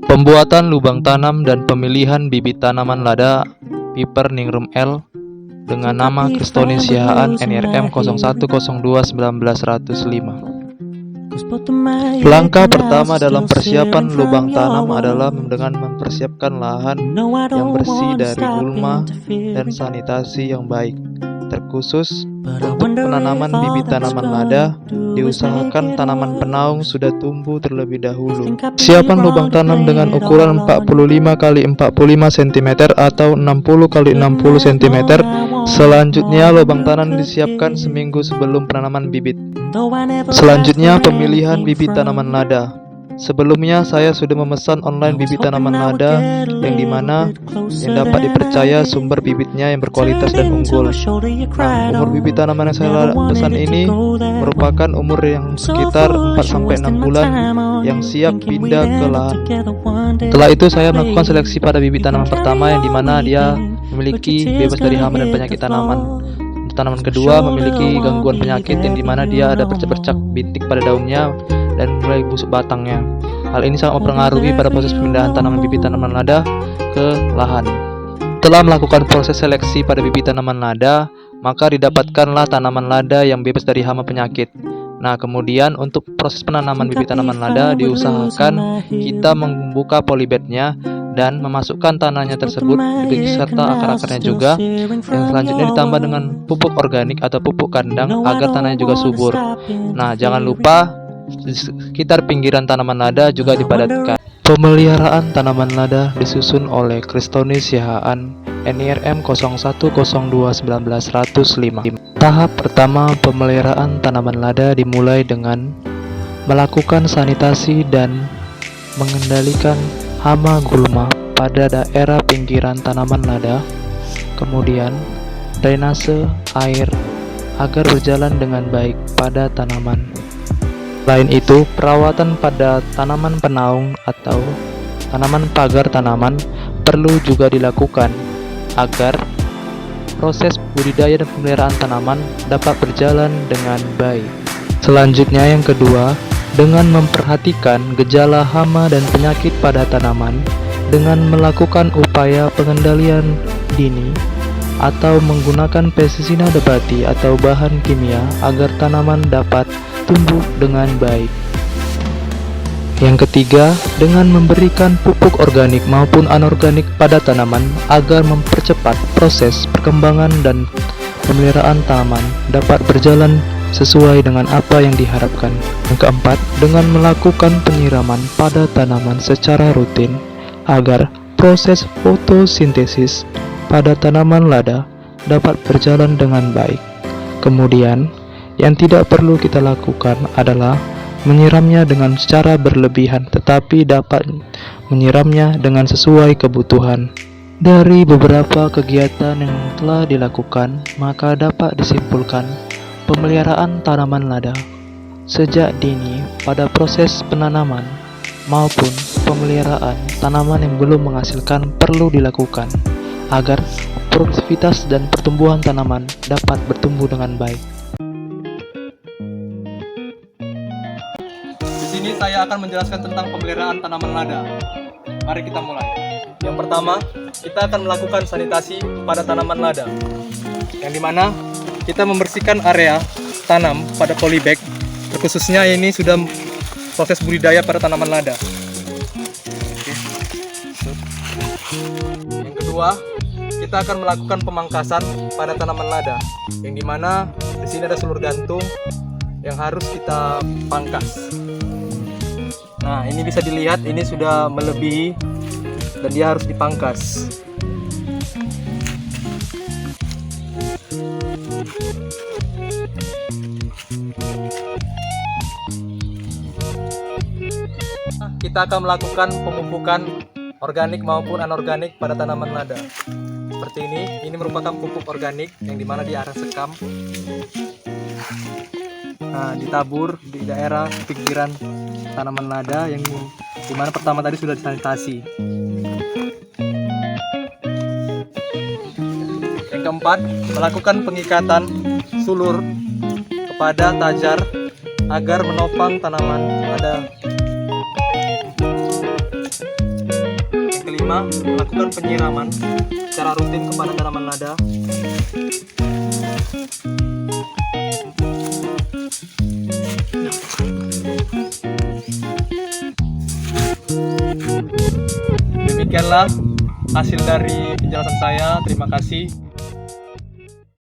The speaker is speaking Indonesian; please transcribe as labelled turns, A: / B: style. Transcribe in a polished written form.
A: Pembuatan lubang tanam dan pemilihan bibit tanaman lada Piper Ningrum L dengan nama Kristonissiaceae NRM 0102-1905. Langkah pertama dalam persiapan lubang tanam adalah dengan mempersiapkan lahan yang bersih dari gulma dan sanitasi yang baik. Terkhusus untuk penanaman bibit tanaman lada, diusahakan tanaman penaung sudah tumbuh terlebih dahulu. Siapkan lubang tanam dengan ukuran 45 x 45 cm atau 60 x 60 cm. Selanjutnya, lubang tanam disiapkan seminggu sebelum penanaman bibit. Selanjutnya, pemilihan bibit tanaman lada. Sebelumnya saya sudah memesan online bibit tanaman lada yang dapat dipercaya sumber bibitnya yang berkualitas dan unggul. Nah, umur bibit tanaman yang saya pesan ini merupakan umur yang sekitar 4-6 bulan yang siap pindah ke lahan. Setelah itu saya melakukan seleksi pada bibit tanaman pertama yang dimana dia memiliki bebas dari hama dan penyakit tanaman. Tanaman kedua memiliki gangguan penyakit yang dimana dia ada bercak-bercak bintik pada daunnya dan mulai busuk batangnya. Hal ini sangat mempengaruhi pada proses pemindahan tanaman bibit tanaman lada ke lahan. Setelah melakukan proses seleksi pada bibit tanaman lada, maka didapatkanlah tanaman lada yang bebas dari hama penyakit. Nah, kemudian untuk proses penanaman bibit tanaman lada diusahakan kita membuka polybagnya dan memasukkan tanahnya tersebut beserta akar-akarnya juga, yang selanjutnya ditambah dengan pupuk organik atau pupuk kandang agar tanahnya juga subur. Nah, jangan lupa di sekitar pinggiran tanaman lada juga dipadatkan. Pemeliharaan tanaman lada disusun oleh Kristonissiaceae NIRM 0102-1905. Tahap pertama pemeliharaan tanaman lada dimulai dengan melakukan sanitasi dan mengendalikan hama gulma pada daerah pinggiran tanaman lada. Kemudian drainase air agar berjalan dengan baik pada tanaman. Selain itu, perawatan pada tanaman penaung atau tanaman pagar tanaman perlu juga dilakukan agar proses budidaya dan pemeliharaan tanaman dapat berjalan dengan baik. Selanjutnya yang kedua, dengan memperhatikan gejala hama dan penyakit pada tanaman dengan melakukan upaya pengendalian dini atau menggunakan pestisida nabati atau bahan kimia agar tanaman dapat tumbuh dengan baik. Yang ketiga, dengan memberikan pupuk organik maupun anorganik pada tanaman agar mempercepat proses perkembangan dan pemeliharaan tanaman dapat berjalan sesuai dengan apa yang diharapkan. Yang keempat, dengan melakukan penyiraman pada tanaman secara rutin agar proses fotosintesis pada tanaman lada dapat berjalan dengan baik. Kemudian, yang tidak perlu kita lakukan adalah menyiramnya dengan secara berlebihan, tetapi dapat menyiramnya dengan sesuai kebutuhan. Dari beberapa kegiatan yang telah dilakukan, maka dapat disimpulkan pemeliharaan tanaman lada sejak dini pada proses penanaman maupun pemeliharaan tanaman yang belum menghasilkan perlu dilakukan agar produktivitas dan pertumbuhan tanaman dapat bertumbuh dengan baik.
B: Di sini saya akan menjelaskan tentang pemeliharaan tanaman lada. Mari kita mulai. Yang pertama, kita akan melakukan sanitasi pada tanaman lada, yang dimana kita membersihkan area tanam pada polybag. Terkhususnya ini sudah proses budidaya pada tanaman lada. Yang kedua, kita akan melakukan pemangkasan pada tanaman lada, yang dimana di sini ada seluruh gantung yang harus kita pangkas. Nah, ini bisa dilihat ini sudah melebihi dan dia harus dipangkas. Kita akan melakukan pemupukan organik maupun anorganik pada tanaman lada. Seperti ini merupakan pupuk organik yang dimana dia akan sekam. Nah, ditabur di daerah pinggiran tanaman lada yang dimana pertama tadi sudah disanitasi. Yang keempat, melakukan pengikatan sulur kepada tajar agar menopang tanaman lada. kelima, melakukan penyiraman secara rutin kepada tanaman lada. Demikianlah hasil dari penjelasan saya. Terima kasih.